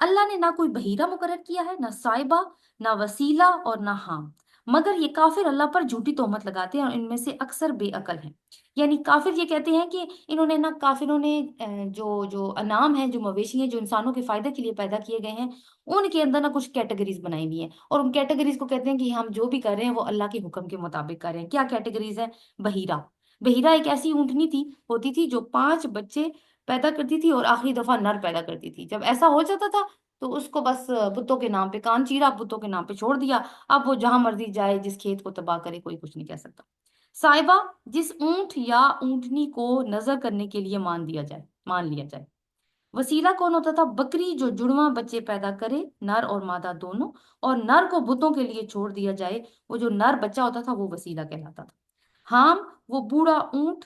اللہ نے نہ کوئی بحیرہ مقرر کیا ہے، نہ صائبہ، نہ وسیلہ اور نہ حام، مگر یہ کافر اللہ پر جھوٹی تہمت لگاتے ہیں اور ان میں سے اکثر بے عقل ہیں۔ یعنی کافر یہ کہتے ہیں کہ انہوں نے کافروں نے جو انعام ہیں، جو مویشی ہیں، جو انسانوں کے فائدے کے لیے پیدا کیے گئے ہیں، ان کے اندر کچھ کیٹیگریز بنائی ہوئی ہیں، اور ان کیٹیگریز کو کہتے ہیں کہ ہم جو بھی کر رہے ہیں وہ اللہ کے حکم کے مطابق کر رہے ہیں۔ کیا کیٹیگریز ہیں؟ بحیرہ، بحیرہ ایک ایسی اونٹنی ہوتی تھی جو 5 بچے پیدا کرتی تھی اور آخری دفعہ نر پیدا کرتی تھی۔ جب ایسا ہو جاتا تھا تو اس کو بس بتوں کے نام پہ کان چیرا، بتوں کے نام پہ چھوڑ دیا، اب وہ جہاں مرضی جائے، جس کھیت کو تباہ کرے کوئی کچھ نہیں کہہ سکتا۔ صائبہ، جس اونٹ یا اونٹنی کو نظر کرنے کے لیے مان لیا جائے۔ وسیلہ کون ہوتا تھا؟ بکری جو جڑواں بچے پیدا کرے، نر اور مادہ دونوں، اور نر کو بتوں کے لیے چھوڑ دیا جائے، وہ جو نر بچہ ہوتا تھا وہ وسیلہ کہلاتا تھا۔ حام، وہ بوڑھا اونٹ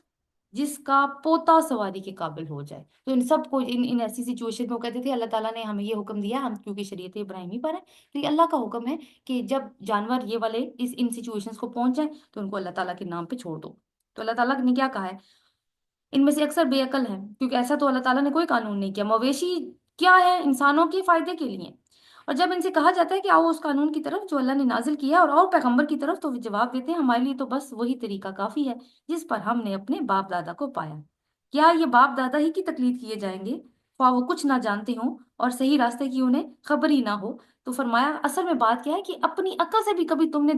جس کا پوتا سواری کے قابل ہو جائے۔ تو ان سب کو ان ایسی سچویشن میں وہ کہتے تھے اللہ تعالیٰ نے ہمیں یہ حکم دیا، ہم کیونکہ شریعت ابراہیمی پر ہے تو یہ اللہ کا حکم ہے کہ جب جانور یہ والے ان سچویشنز کو پہنچ جائیں تو ان کو اللہ تعالیٰ کے نام پہ چھوڑ دو۔ تو اللہ تعالیٰ نے کیا کہا ہے؟ ان میں سے اکثر بے عقل ہیں، کیونکہ ایسا تو اللہ تعالیٰ نے کوئی قانون نہیں کیا۔ مویشی کیا ہے؟ انسانوں کے فائدے کے لیے، اور جب ان سے کہا جاتا ہے کہ آؤ اس قانون کی طرف جو اللہ نے نازل کیا ہے اور پیغمبر کی طرف، تو وہ جواب دیتے ہیں ہمارے لیے تو بس وہی طریقہ کافی ہے جس پر ہم نے اپنے باپ دادا کو پایا۔ کیا یہ باپ دادا ہی کی تقلید کیے جائیں گے خواہ وہ کچھ نہ جانتے ہوں اور صحیح راستے کی انہیں خبر ہی نہ ہو؟ تو فرمایا اصل میں بات کیا ہے کہ اپنی عقل سے بھی کبھی تم نے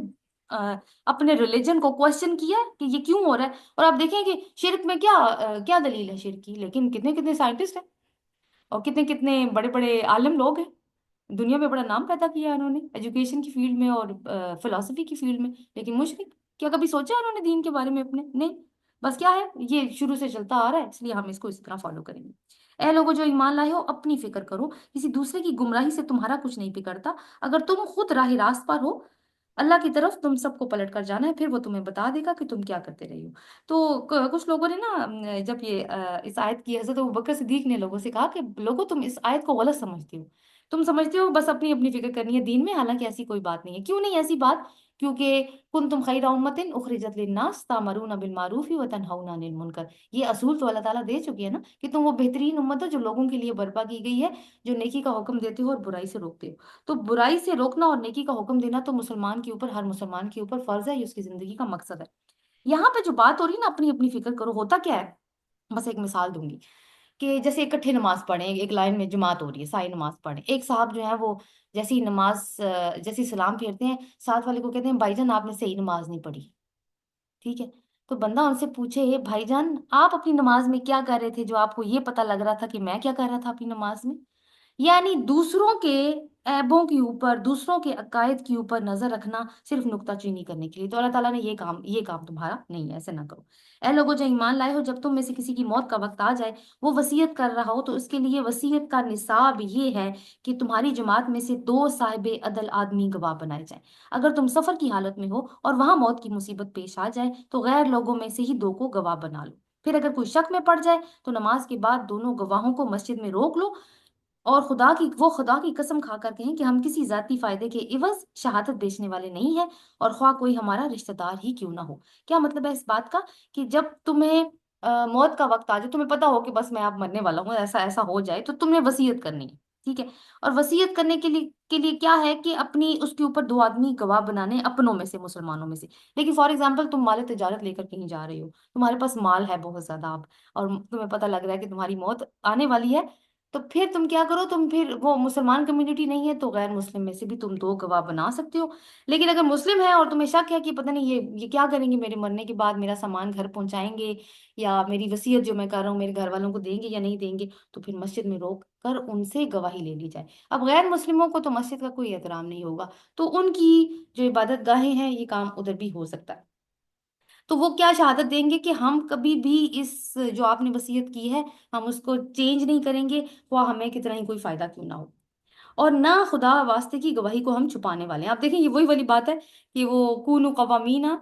اپنے ریلیجن کو کوشچن کیا ہے کہ یہ کیوں ہو رہا ہے؟ اور آپ دیکھیں کہ شرک میں کیا دلیل ہے شرک کی، لیکن کتنے کتنے سائنٹسٹ ہیں اور کتنے کتنے بڑے بڑے عالم لوگ ہیں، دنیا میں بڑا نام پیدا کیا ہے انہوں نے ایجوکیشن کی فیلڈ میں اور فلسفی کی فیلڈ میں، لیکن مشرک، کیا کبھی سوچا انہوں نے دین کے بارے میں اپنے؟ نہیں، بس کیا ہے، یہ شروع سے چلتا آ رہا ہے اس لیے ہم اس کو اس طرح فالو کریں گے۔ اے لوگوں جو ایمان لائے ہو اپنی فکر کرو، کسی دوسرے کی گمراہی سے تمہارا کچھ نہیں بگڑتا، اگر تم خود راہ راست پر ہو اللہ کی طرف تم سب کو پلٹ کر جانا ہے، پھر وہ تمہیں بتا دے گا کہ تم کیا کرتے رہی ہو۔ تو کچھ لوگوں نے جب یہ اس آیت کی، حضرت ابوبکر صدیق نے لوگوں سے کہا کہ لوگوں تم اس آیت کو غلط سمجھتے ہو، تم سمجھتے ہو بس اپنی اپنی فکر کرنی ہے دین میں، حالانکہ ایسی کوئی بات نہیں ہے۔ کیوں نہیں ایسی بات؟ کیونکہ کنتم خیر امۃ اخرجت للناس تامرون بالمعروف وتنہون عن المنکر، یہ اصول تو اللہ تعالیٰ دے چکی ہے نا کہ تم وہ بہترین امت ہو جو لوگوں کے لیے برپا کی گئی ہے، جو نیکی کا حکم دیتے ہو اور برائی سے روکتے ہو۔ تو برائی سے روکنا اور نیکی کا حکم دینا تو مسلمان کے اوپر، ہر مسلمان کے اوپر فرض ہے، یہ اس کی زندگی کا مقصد ہے۔ یہاں پہ جو بات ہو رہی ہے نا اپنی اپنی فکر کرو، ہوتا کیا ہے؟ بس ایک مثال دوں گی کہ جیسے اکٹھے نماز پڑھیں، ایک لائن میں جماعت ہو رہی ہے، ساری نماز پڑھیں، ایک صاحب جو ہے وہ جیسی نماز جیسی سلام پھیرتے ہیں ساتھ والے کو کہتے ہیں بھائی جان آپ نے صحیح نماز نہیں پڑھی، ٹھیک ہے؟ تو بندہ ان سے پوچھے بھائی جان آپ اپنی نماز میں کیا کر رہے تھے جو آپ کو یہ پتہ لگ رہا تھا کہ میں کیا کر رہا تھا اپنی نماز میں؟ یعنی دوسروں کے عیبوں کے اوپر، دوسروں کے عقائد کے اوپر نظر رکھنا صرف نکتہ چینی کرنے کے لیے، تو اللہ تعالیٰ نے یہ کام تمہارا نہیں ہے، ایسے نہ کرو۔ اے لوگوں جو ایمان لائے ہو، جب تم میں سے کسی کی موت کا وقت آ جائے، وہ وصیت کر رہا ہو، تو اس کے لیے وصیت کا نصاب یہ ہے کہ تمہاری جماعت میں سے دو صاحب عدل آدمی گواہ بنائے جائیں۔ اگر تم سفر کی حالت میں ہو اور وہاں موت کی مصیبت پیش آ جائے، تو غیر لوگوں میں سے ہی دو کو گواہ بنا لو۔ پھر اگر کوئی شک میں پڑ جائے تو نماز کے بعد دونوں گواہوں کو مسجد میں روک لو، اور خدا کی قسم کھا کر کہیں کہ ہم کسی ذاتی فائدے کے عوض شہادت بیچنے والے نہیں ہیں، اور خواہ کوئی ہمارا رشتہ دار ہی کیوں نہ ہو۔ کیا مطلب ہے اس بات کا؟ کہ جب تمہیں موت کا وقت آ جائے، تمہیں پتا ہو کہ بس میں اب مرنے والا ہوں، ایسا ایسا ہو جائے، تو تم نے وصیت کرنی ہے، ٹھیک ہے؟ اور وصیت کرنے کے لیے کیا ہے کہ اپنی اس کے اوپر دو آدمی گواہ بنانے، اپنوں میں سے، مسلمانوں میں سے۔ لیکن فار ایگزامپل تم مال تجارت لے کر کہیں جا رہے ہو، تمہارے پاس مال ہے بہت زیادہ اب، اور تمہیں پتہ لگ رہا ہے کہ تمہاری موت آنے والی ہے، تو پھر تم کیا کرو، تم پھر وہ مسلمان کمیونٹی نہیں ہے تو غیر مسلم میں سے بھی تم دو گواہ بنا سکتے ہو۔ لیکن اگر مسلم ہے اور تمہیں شک ہے کہ پتہ نہیں یہ کیا کریں گے میرے مرنے کے بعد، میرا سامان گھر پہنچائیں گے یا میری وصیت جو میں کر رہا ہوں میرے گھر والوں کو دیں گے یا نہیں دیں گے، تو پھر مسجد میں روک کر ان سے گواہی لے لی جائے۔ اب غیر مسلموں کو تو مسجد کا کوئی احترام نہیں ہوگا، تو ان کی جو عبادت گاہیں ہیں یہ کام ادھر بھی ہو سکتا ہے، تو وہ کیا شہادت دیں گے کہ ہم کبھی بھی اس جو آپ نے وصیت کی ہے ہم اس کو چینج نہیں کریں گے، خواہ ہمیں کتنا ہی کوئی فائدہ کیوں نہ ہو، اور نہ خدا واسطے کی گواہی کو ہم چھپانے والے ہیں۔ آپ دیکھیں یہ وہی والی بات ہے کہ وہ کونوا قوامینا،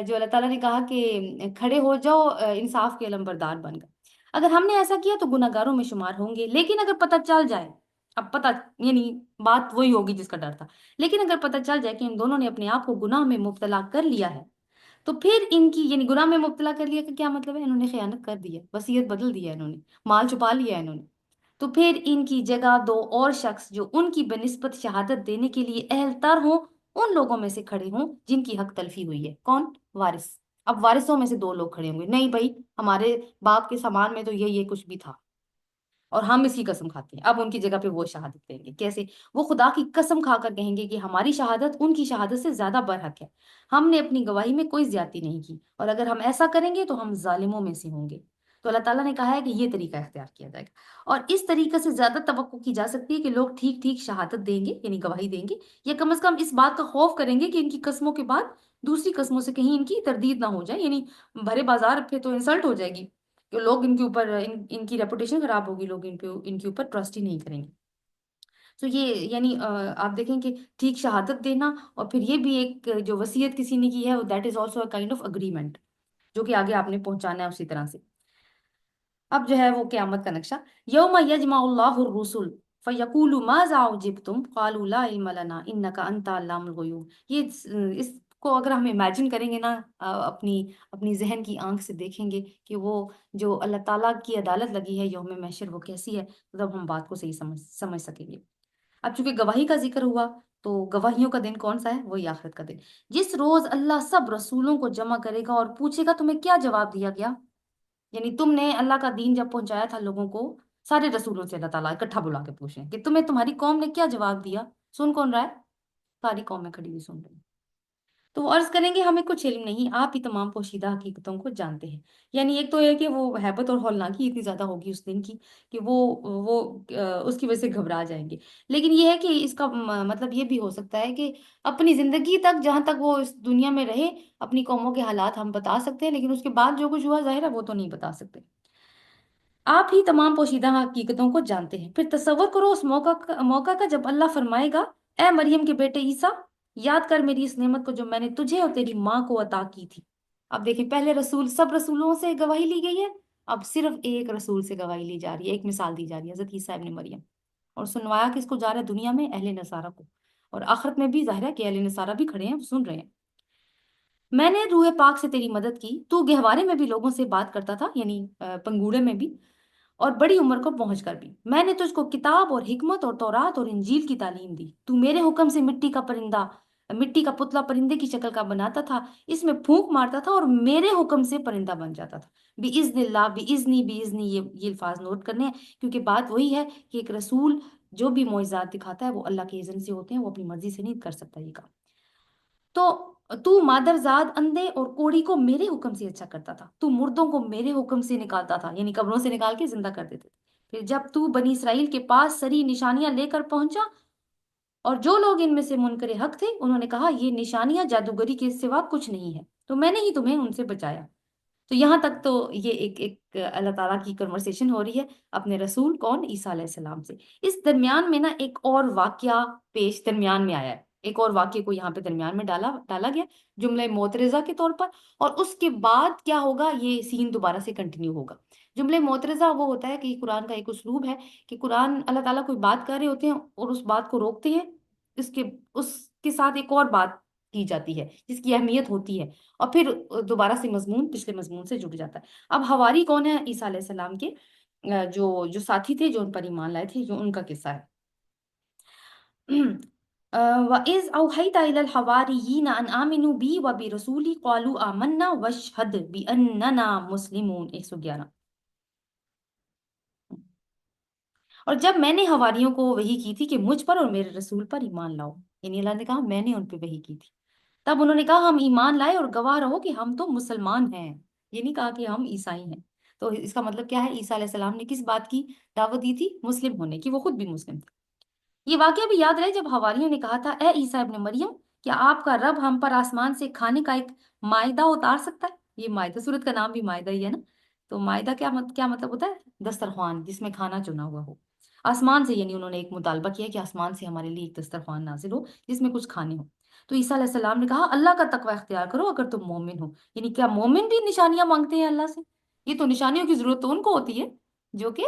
جو اللہ تعالیٰ نے کہا کہ کھڑے ہو جاؤ انصاف کے علمبردار بن کر۔ اگر ہم نے ایسا کیا تو گناہ گاروں میں شمار ہوں گے، لیکن اگر پتہ چل جائے، اب پتہ یعنی بات وہی ہوگی جس کا ڈر تھا، لیکن اگر پتہ چل جائے کہ ان دونوں نے اپنے آپ کو گناہ میں مبتلا کر لیا ہے، تو پھر ان کی یعنی گناہ میں مبتلا کر لیا کا کیا مطلب ہے؟ انہوں نے خیانت کر دی ہے، وصیت بدل دی ہے انہوں نے، مال چھپا لیا ہے انہوں نے، تو پھر ان کی جگہ دو اور شخص جو ان کی بنسبت شہادت دینے کے لیے اہل تر ہوں، ان لوگوں میں سے کھڑے ہوں جن کی حق تلفی ہوئی ہے۔ کون؟ وارث۔ اب وارثوں میں سے دو لوگ کھڑے ہوں گے، نہیں بھائی ہمارے باپ کے سامان میں تو یہ کچھ بھی تھا اور ہم اس کی قسم کھاتے ہیں، اب ان کی جگہ پہ وہ شہادت دیں گے۔ کیسے؟ وہ خدا کی قسم کھا کر کہیں گے کہ ہماری شہادت ان کی شہادت سے زیادہ برحق ہے، ہم نے اپنی گواہی میں کوئی زیادتی نہیں کی، اور اگر ہم ایسا کریں گے تو ہم ظالموں میں سے ہوں گے۔ تو اللہ تعالیٰ نے کہا ہے کہ یہ طریقہ اختیار کیا جائے گا، اور اس طریقے سے زیادہ توقع کی جا سکتی ہے کہ لوگ ٹھیک ٹھیک شہادت دیں گے، یعنی گواہی دیں گے، یا کم از کم اس بات کا خوف کریں گے کہ ان کی قسموں کے بعد دوسری قسموں سے کہیں ان کی تردید نہ ہو جائے، یعنی بھرے بازار پہ تو انسلٹ ہو جائے گی کہ لوگ ان کے اوپر ان کی ریپوٹیشن خراب ہوگی، لوگ ان کے اوپر ٹرسٹ ہی نہیں کریں گے۔ تو یہ یعنی آپ دیکھیں کہ ٹھیک شہادت دینا، اور پھر یہ بھی ایک جو وصیت کسی نے کی ہے that is also a kind of agreement, جو کہ آگے آپ نے پہنچانا ہے اسی طرح سے۔ اب جو ہے وہ قیامت کا نقشہ، یوم یجمع اللہ الرسل فیقول ماذا اجبتم قالوا لا علم لنا انک انت علام الغیوب۔ یہ اس کو اگر ہم امیجن کریں گے نا، اپنی اپنی ذہن کی آنکھ سے دیکھیں گے کہ وہ جو اللہ تعالیٰ کی عدالت لگی ہے یوم محشر وہ کیسی ہے، تو تب ہم بات کو صحیح سمجھ سکیں گے۔ اب چونکہ گواہی کا ذکر ہوا، تو گواہیوں کا دن کون سا ہے؟ وہی آخرت کا دن، جس روز اللہ سب رسولوں کو جمع کرے گا اور پوچھے گا تمہیں کیا جواب دیا گیا۔ یعنی تم نے اللہ کا دین جب پہنچایا تھا لوگوں کو، سارے رسولوں سے اللہ تعالیٰ اکٹھا بلا کے پوچھیں کہ تمہیں تمہاری قوم نے کیا جواب دیا۔ سن کون رہا ہے؟ ساری قومیں کھڑی ہوئی سن رہی ہیں۔ تو وہ عرض کریں گے ہمیں کچھ علم نہیں، آپ ہی تمام پوشیدہ حقیقتوں کو جانتے ہیں۔ یعنی ایک تو یہ کہ وہ ہیبت اور ہولناکی اتنی زیادہ ہوگی اس دن کی کہ وہ اس کی وجہ سے گھبرا جائیں گے۔ لیکن یہ ہے کہ اس کا مطلب یہ بھی ہو سکتا ہے کہ اپنی زندگی تک جہاں تک وہ اس دنیا میں رہے اپنی قوموں کے حالات ہم بتا سکتے ہیں، لیکن اس کے بعد جو کچھ ہوا ظاہر ہے وہ تو نہیں بتا سکتے۔ آپ ہی تمام پوشیدہ حقیقتوں کو جانتے ہیں۔ پھر تصور کرو اس موقع کا جب اللہ فرمائے گا اے مریم کے بیٹے عیسیٰ، یاد کر میری اس نعمت کو جو میں نے تجھے اور تیری ماں کو عطا کی تھی۔ اب دیکھیں پہلے سب رسولوں سے گواہی لی گئی ہے، اب صرف ایک رسول سے گواہی لی جا رہی ہے، ایک مثال دی جا رہی ہے، حضرت عیسیٰ ابن مریم، اور سنوایا کس کو جا رہا ہے؟ دنیا میں اہل نصارہ کو، اور آخرت میں بھی ظاہر ہے کہ اہل نصارہ بھی کھڑے ہیں، وہ سن رہے ہیں۔ میں نے روح پاک سے تیری مدد کی، تو گہوارے میں بھی لوگوں سے بات کرتا تھا، یعنی پنگوڑے میں بھی، اور بڑی عمر کو پہنچ کر بھی میں نے تجھ کو کتاب اور حکمت اور تورات اور انجیل کی تعلیم دی۔ تو میرے حکم سے مٹی کا پتلا پرندے کی شکل کا بناتا تھا، اس میں پھونک مارتا تھا اور میرے حکم سے پرندہ بن جاتا تھا۔ بِإِذْنِ اللہ، بِإِذْنِ یہ الفاظ نوٹ کرنے ہیں، کیونکہ بات وہی ہے کہ ایک رسول جو بھی معجزات دکھاتا ہے وہ اللہ کے اذن سے ہوتے ہیں، وہ اپنی مرضی سے نہیں کر سکتا یہ کام۔ تو مادرزاد اندھے اور کوڑی کو میرے حکم سے اچھا کرتا تھا، تو مردوں کو میرے حکم سے نکالتا تھا، یعنی قبروں سے نکال کے زندہ کر دیتے تھے۔ پھر جب تو بنی اسرائیل کے پاس سری نشانیاں لے کر پہنچا اور جو لوگ ان میں سے منکر حق تھے انہوں نے کہا یہ نشانیاں جادوگری کے سوا کچھ نہیں ہے، تو میں نے ہی تمہیں ان سے بچایا۔ تو یہاں تک تو یہ ایک اللہ تعالیٰ کی کنورسیشن ہو رہی ہے اپنے رسول کون، عیسیٰ علیہ السلام سے۔ اس درمیان میں نا ایک اور واقعہ پیش درمیان میں آیا ہے، ایک اور واقعے کو یہاں پہ درمیان میں ڈالا گیا جملہ معترضہ کے طور پر، اور اس کے بعد کیا ہوگا یہ سین دوبارہ سے کنٹینیو ہوگا۔ جملہ معترضہ وہ ہوتا ہے کہ قرآن کا ایک اسلوب ہے کہ قرآن اللہ تعالیٰ کوئی بات کر رہے ہوتے ہیں اور اس بات کو روکتے ہیں، اس کے اس کے ساتھ ایک اور بات کی جاتی ہے جس کی اہمیت ہوتی ہے، اور پھر دوبارہ سے مضمون پچھلے مضمون سے جڑ جاتا ہے۔ اب حواری کون ہے عیسیٰ علیہ السلام کے جو جو ساتھی تھے جو ان پر ایمان لائے تھے، جو ان کا قصہ ہے۔ وَإِذْ أَوْحَيْتَ إِلَى الْحَوَارِيِّينَ أَنْ آمِنُوا بِي وَبِرَسُولِي قَالُوا آمَنَّا وَاشْهَدْ بِأَنَّنَا مُسْلِمُونَ 111۔ اور جب میں نے حواریوں کو وحی کی تھی کہ مجھ پر اور میرے رسول پر ایمان لاؤ، یعنی اللہ نے کہا میں نے ان پہ وحی کی تھی، تب انہوں نے کہا ہم ایمان لائے اور گواہ رہو کہ ہم تو مسلمان ہیں، یہ نہیں کہا کہ ہم عیسائی ہیں۔ تو اس کا مطلب کیا ہے، عیسیٰ علیہ السلام نے کس بات کی دعوت دی تھی؟ مسلم ہونے کی، وہ خود بھی مسلم تھے۔ یہ واقعہ بھی یاد رہے جب حواریوں نے کہا تھا اے عیسیٰ ابن مریم، کیا آپ کا رب ہم پر آسمان سے کھانے کا ایک مائدہ اتار سکتا ہے؟ یہ مائدہ، سورت کا نام بھی مائدہ ہی ہے نا۔ تو مائدہ کیا مطلب ہوتا ہے؟ دسترخوان جس میں کھانا چنا ہوا ہو آسمان سے، یعنی انہوں نے ایک مطالبہ کیا کہ آسمان سے ہمارے لیے ایک دسترخوان نازل ہو جس میں کچھ کھانے ہو۔ تو عیسیٰ علیہ السلام نے کہا اللہ کا تقوی اختیار کرو اگر تم مومن ہو، یعنی کیا مومن بھی نشانیاں مانگتے ہیں اللہ سے؟ یہ تو نشانیوں کی ضرورت تو ان کو ہوتی ہے جو کہ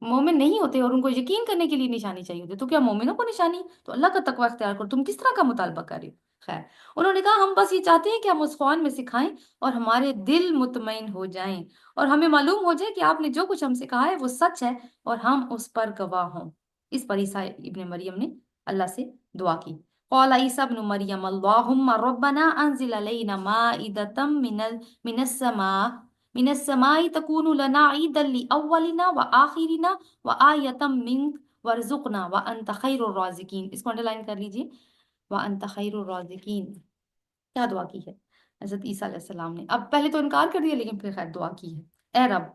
مومن نہیں ہوتے، اور ان کو یقین کرنے کے لیے نشانی چاہیے ہوتی ہے، تو کیا مومنوں کو نشانی؟ تو اللہ کا تقوی اختیار کرو، تم کس طرح کا مطالبہ کر رہے ہو؟ خیر، انہوں نے کہا ہم بس یہ چاہتے ہیں کہ ہم اس خوان میں سکھائیں اور ہمارے دل مطمئن ہو جائیں، اور ہمیں معلوم ہو جائے کہ آپ نے جو کچھ ہم سے کہا ہے وہ سچ ہے اور ہم اس پر گواہ ہوں۔ اس پر عیسیٰ ابن مریم نے اللہ سے دعا کی۔ قال عیسیٰ ابن مریم اللہم ربنا انزل علینا مائدۃ من السماء تکون لنا عیدا لاولنا وآخرنا وآیۃ منک وارزقنا وانت خیر الرازقین۔ اس کو انڈرلائن کر لیجئے، وانت خیر الرازقین۔ کیا دعا کی ہے حضرت عیسیٰ علیہ السلام نے؟ اب پہلے تو انکار کر دیا لیکن پھر خیر دعا کی ہے، اے رب